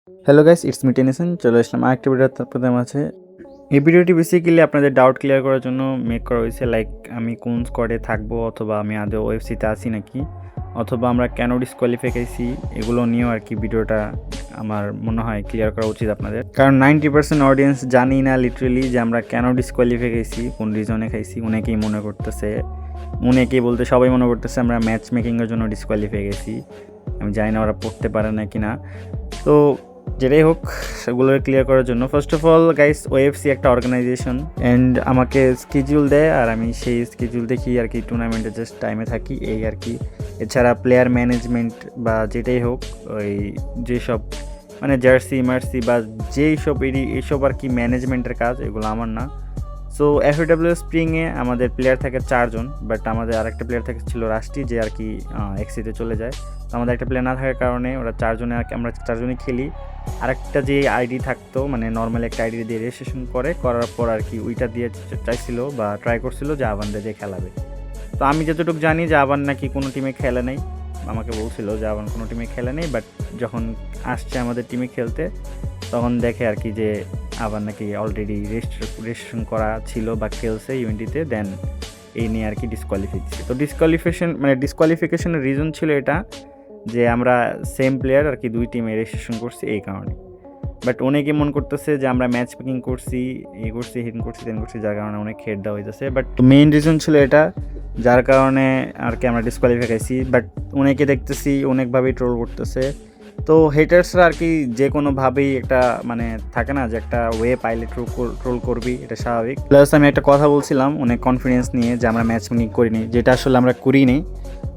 Hello guys, it's me Tennyson. চলে আসলাম আরেকটা video আপনাদের মাঝে। এই ভিডিওটি বেসিক্যালি আপনাদের ডাউট ক্লিয়ার করার জন্য মেক করা হয়েছে, লাইক আমি কোন স্কোয়াডে থাকবো, অথবা আমি আদৌ ওএফসিতে আছি নাকি, অথবা আমরা কেন ডিসকোয়ালিফাই খাইছি, এগুলো নিয়েও আর কি ভিডিওটা আমার মনে হয় ক্লিয়ার করা উচিত আপনাদের। কারণ 90% অডিয়েন্স জানি না লিটারেলি যে আমরা কেন ডিসকোয়ালিফাই খাইছি, কোন রিজনে খাইছি। অনেকেই মনে করতেছে, অনেকেই বলতে সবাই মনে করতেছে আমরা ম্যাচ মেকিংয়ের জন্য ডিসকোয়ালিফাই গেছি। আমি জানি না ওরা পড়তে পারে না কি না। তো যেটাই হোক, সেগুলো ক্লিয়ার করার জন্য first of all guys, OFC একটা অর্গানাইজেশন অ্যান্ড আমাকে স্কেডিউল দেয়, আর আমি সেই স্কেডিউল দেখি আর কি টুর্নামেন্টে জাস্ট টাইমে থাকি, এই আর কি। এছাড়া প্লেয়ার ম্যানেজমেন্ট বা যেটাই হোক, ওই যেসব মানে জার্সি মার্সি বা যেই সব এইসব আর কি ম্যানেজমেন্টের কাজ, এগুলো আমার না। সো এফএডব্লিউ স্প্রিংয়ে আমাদের প্লেয়ার থাকে 4 জন, বাট আমাদের আরেকটা প্লেয়ার থাকে ছিল রাষ্ট্রি, যে আর কি এক্সিতে চলে যায়। তো আমাদের একটা প্লেয়ার না থাকার কারণে ওরা 4 জনে আর কি, আমরা 4 জনই খেলি। আরেকটা যে আইডি থাকতো, মানে নর্মালি একটা আইডি দিয়ে রেজিস্ট্রেশন করার পর আর কি ওইটা দিয়ে চাইছিল বা ট্রাই করছিল যে আবানদের দিয়ে খেলাবে। তো আমি যতটুকু জানি যে আবান নাকি কোনো টিমে খেলে নেই, আমাকে বলছিল যে আবান কোনো টিমে খেলে নেই, বাট যখন আসছে আমাদের টিমে খেলতে তখন দেখে আর কি যে আবার নাকি অলরেডি রেজিস্ট্রেশন করা ছিল বা খেলছে ইভেন্টিতে, দেন এই নিয়ে আর কি ডিসকোয়ালিফাই দিচ্ছে। তো ডিসকোয়ালিফিকেশনের রিজন ছিল এটা যে আমরা সেম প্লেয়ার আর কি 2 টিমে রেজিস্ট্রেশন করছি, এই কারণে। বাট অনেকে মন করতেছে যে আমরা ম্যাচ মেকিং করছি, এই করছি, হিন করছি, তেন করছি, যার কারণে অনেক হেড দেওয়া হইতেছে। বাট মেইন রিজন ছিল এটা, যার কারণে আর কি আমরা ডিসকোয়ালিফাই খাইছি। বাট অনেকে দেখতেছি অনেকভাবেই ট্রোল করতেছে। তো হেটার্সরা আর কি যে কোনোভাবেই একটা মানে থাকে না যে একটা ওয়ে পাইলে ট্রোল করবি, এটা স্বাভাবিক। প্লাস আমি একটা কথা বলছিলাম অনেক কনফিডেন্স নিয়ে যে আমরা ম্যাচ মেকিং করিনি, যেটা আসলে আমরা করিনি।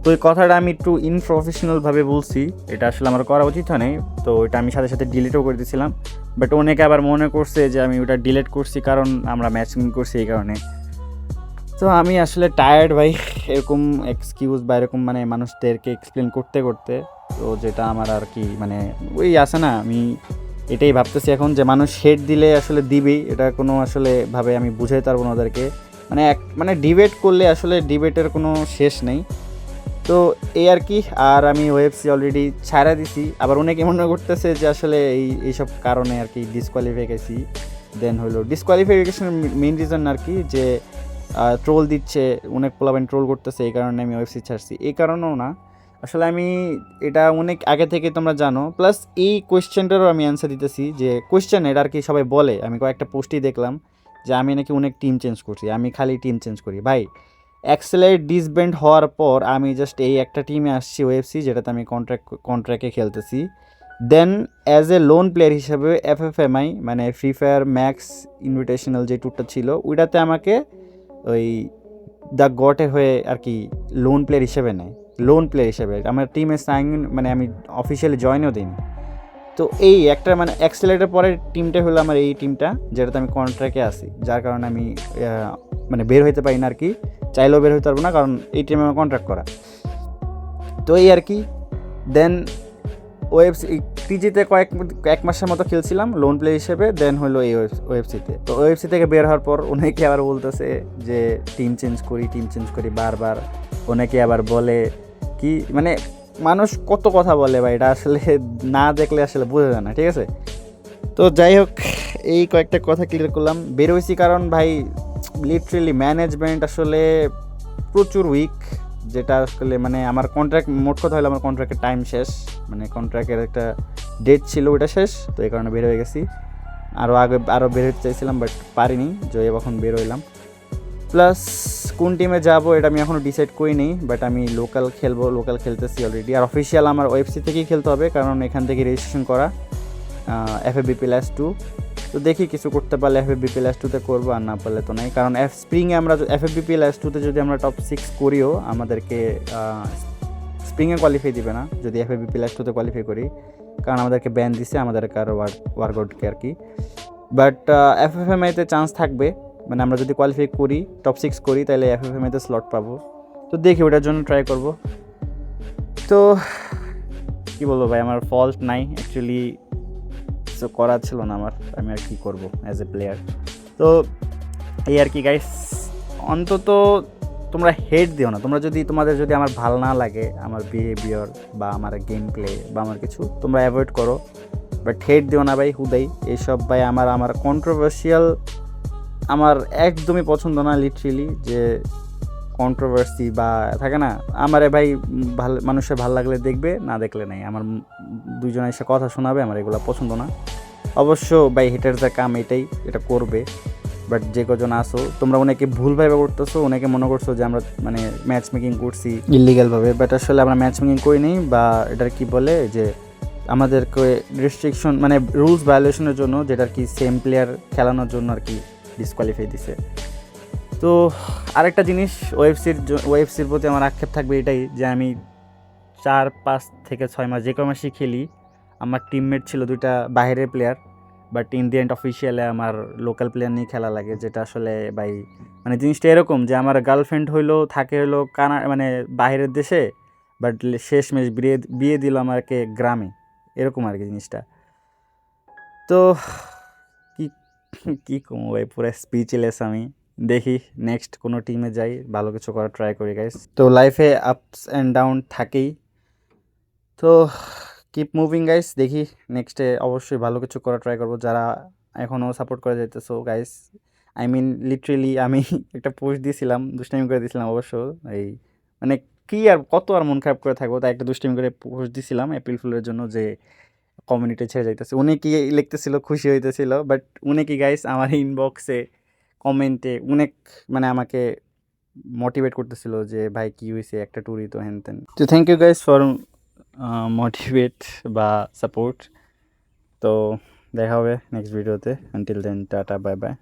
তো এই কথাটা আমি একটু ইনপ্রফেশনালভাবে বলছি, এটা আসলে আমার করা উচিত হয় নাই। তো এটা আমি সাথে সাথে ডিলিটও করে দিয়েছিলাম। বাট অনেকে আবার মনে করছে যে আমি ওটা ডিলিট করছি কারণ আমরা ম্যাচ মেকিং করছি এই কারণে। তো আমি আসলে টায়ার্ড ভাই, এরকম এক্সকিউজ বা এরকম মানে মানুষদেরকে এক্সপ্লেন করতে করতে। তো যেটা আমার আর কি মানে ওই আছে না, আমি এটাই ভাবতেছি এখন যে মানুষ হেড দিলে আসলে দিবেই, এটা কোনো আসলে ভাবে আমি বুঝাইতে পারবো না ওদেরকে। মানে ডিবেট করলে আসলে ডিবেটের কোনো শেষ নেই। তো এই আর কি। আর আমি ওএফসি অলরেডি ছাড়া দিছি। আবার অনেকে মনে করতেছে যে আসলে এইসব কারণে আর কি ডিসকোয়ালিফাই গেছি। দেন হলো ডিসকোয়ালিফিকেশনের মেইন রিজন আর কি যে ট্রোল দিচ্ছে, অনেক পোলাপাইন ট্রোল করতেছে, এই কারণে আমি ওয়েবসাইট ছাড়ছি, এই কারণেও না। আসলে আমি এটা অনেক আগে থেকে তোমরা জানো। প্লাস এই কোয়েশ্চেনটারও আমি অ্যান্সার দিতেছি যে কোয়েশ্চেন এটা আর কি সবাই বলে, আমি কয়েকটা পোস্টই দেখলাম যে আমি নাকি অনেক টিম চেঞ্জ করছি। আমি খালি টিম চেঞ্জ করি ভাই। অ্যাক্সেলারেট ডিসব্যান্ড হওয়ার পর আমি জাস্ট এই একটা টিমে আসছি ওএফসি, যেটাতে আমি কন্ট্রাক্টে খেলতেছি। দেন অ্যাজ এ লোন প্লেয়ার হিসাবে এফএফএমআই মানে ফ্রি ফায়ার ম্যাক্স ইনভিটেশনাল যে ট্যুরটা ছিল, ওইটাতে আমাকে ওই দ্য গটের হয়ে আর কি লোন প্লেয়ার হিসেবে নেয়। লোন প্লেয়ার হিসেবে আমার টিমে সাইন মানে আমি অফিসিয়ালি জয়েনও দিইনি। তো এই একটা মানে অ্যাক্সেলারেটের পরের টিমটা হলো আমার এই টিমটা, যেটাতে আমি কন্ট্রাক্টে আসি, যার কারণে আমি মানে বের হইতে পারি না আর কি। চাইলেও বের হইতে পারবো না, কারণ এই টিমে আমার কন্ট্রাক্ট করা। তো এই আর কি। দেন টিজিতে এক মাসের মতো খেলছিলাম লোন প্লে হিসেবে। দেন হলো এই ওয়েবসিতে। তো ওয়েবসি থেকে বের হওয়ার পর অনেকে আবার বলতেছে যে টিম চেঞ্জ করি বারবার। অনেকে আবার বলে কি মানে মানুষ কত কথা বলে ভাই, এটা আসলে না দেখলে আসলে বোঝা যায় না, ঠিক আছে। তো যাই হোক, এই কয়েকটা কথা ক্লিয়ার করলাম। বের হয়েছি কারণ ভাই লিটারেলি ম্যানেজমেন্ট আসলে প্রচুর উইক, যেটা আসলে মানে আমার কন্ট্রাক্ট, মোট কথা হলো আমার কন্ট্রাক্টের টাইম শেষ, মানে কন্ট্রাক্টের একটা ডেট ছিল ওইটা শেষ। তো এই কারণে বের হয়ে গেছি। আরও বের হতে চাইছিলাম বাট পারিনি, এখন বের হইলাম। প্লাস কোন টিমে যাবো এটা আমি এখনও ডিসাইড করিনি, বাট আমি লোকাল খেলতেছি অলরেডি। আর অফিসিয়াল আমার ওয়েবসি থেকেই খেলতে হবে, কারণ এখান থেকে রেজিস্ট্রেশন করা FFBPLS2। তো দেখি কিছু করতে পারলে FFBPLS2তে করবো, আর না পারলে তো নাই। কারণ স্প্রিংয়ে আমরা FFBPLS2তে যদি আমরা টপ 6 করিও, আমাদেরকে স্প্রিংয়ে কোয়ালিফাই দিবে না যদি FFBPLS2তে কোয়ালিফাই করি, কারণ আমাদেরকে ব্যান দিছে আমাদেরকে আর ওয়ার্কআউটকে আর কি। বাট FFMIতে চান্স থাকবে, মানে আমরা যদি কোয়ালিফাই করি, টপ 6 করি, তাহলে FFMIতে স্লট পাবো। তো দেখি ওটার জন্য ট্রাই করব। তো কী বলবো ভাই, আমার ফল্ট নাই অ্যাকচুয়ালি, কিছু করার ছিল না আমার, আমি আর কী করবো অ্যাজ এ প্লেয়ার। তো এই আর কি গাইস। অন্তত তোমরা হেড দিও না, তোমাদের যদি আমার ভালো না লাগে আমার বিহেভিয়ার বা আমার গেম প্লে বা আমার কিছু, তোমরা অ্যাভয়েড করো। বাট হেট দিও না ভাই হুদাই, এইসব ভাই আমার কন্ট্রোভার্সিয়াল আমার একদমই পছন্দ না। লিটারেলি যে কন্ট্রোভার্সি বা থাকে না, আমারে ভাই ভাল মানুষের ভাল লাগলে দেখবে, না দেখলে নাই। আমার দুইজন এসে কথা শোনাবে, আমার এগুলো পছন্দ না। অবশ্য ভাই হেটারদের কাম এটাই, এটা করবে। বাট যে কজন আসো তোমরা অনেকে ভুলভাবে করতেছো, অনেকে মনে করছো যে আমরা মানে ম্যাচ মেকিং করছি ইলিগালভাবে, বাট আসলে আমরা ম্যাচ মেকিং করি নেই। বা এটার কি বলে যে আমাদেরকে রেস্ট্রিকশন মানে রুলস ভায়োলেশনের জন্য, যেটার কি সেম প্লেয়ার খেলানোর জন্য আর কি ডিসকোয়ালিফাই দিছে। তো আরেকটা জিনিস, ওএফসির প্রতি আমার আক্ষেপ থাকবে এটাই যে আমি 4-5 থেকে 6 মাস যে কোনো মাসেই খেলি, আমার টিমমেট ছিল 2টা বাইরের player, but in the end অফিসিয়ালে আমার লোকাল প্লেয়ার নিয়ে খেলা লাগে। যেটা আসলে ভাই মানে জিনিসটা এরকম যে আমার গার্লফ্রেন্ড থাকে হইলো মানে বাইরের দেশে, বাট শেষমেশ বিয়ে দিল আমাকে গ্রামে, এরকম আর কি জিনিসটা। তো কি কি কমো ভাই, পুরো স্পিচলেস আমি। দেখি নেক্সট কোনো টিমে যাই, ভালো কিছু করার ট্রাই করি গাইস। তো লাইফে আপস অ্যান্ড ডাউন থাকেই, তো কিপ মুভিং গাইস। দেখি নেক্সটে অবশ্যই ভালো কিছু করার ট্রাই করবো। যারা এখনও সাপোর্ট করে যাইতেছো গাইস, আই মিন লিটারেলি আমি একটা পোস্ট দিয়েছিলাম, দুষ্টামি করে দিয়েছিলাম অবশ্য। এই মানে কি আর কত আর মন খারাপ করে থাকবো, তাই একটা দুষ্টামি করে পোস্ট দিয়েছিলাম এপ্রিল ফুলের জন্য, যে কমিউনিটি ছেড়ে যাইতেছে। উনি কি লিখতেছিল, খুশি হইতেছিল, বাট উনি কি গাইস আমার ইনবক্সে কমেন্টে অনেক মানে আমাকে মোটিভেট করতেছিল যে ভাই কি হয়েছে, একটা ট্যুরই তো, হ্যান ত্যান। তো thank you guys for motivate বা সাপোর্ট। তো দেখা হবে নেক্সট ভিডিওতে। Until then tata, bye by.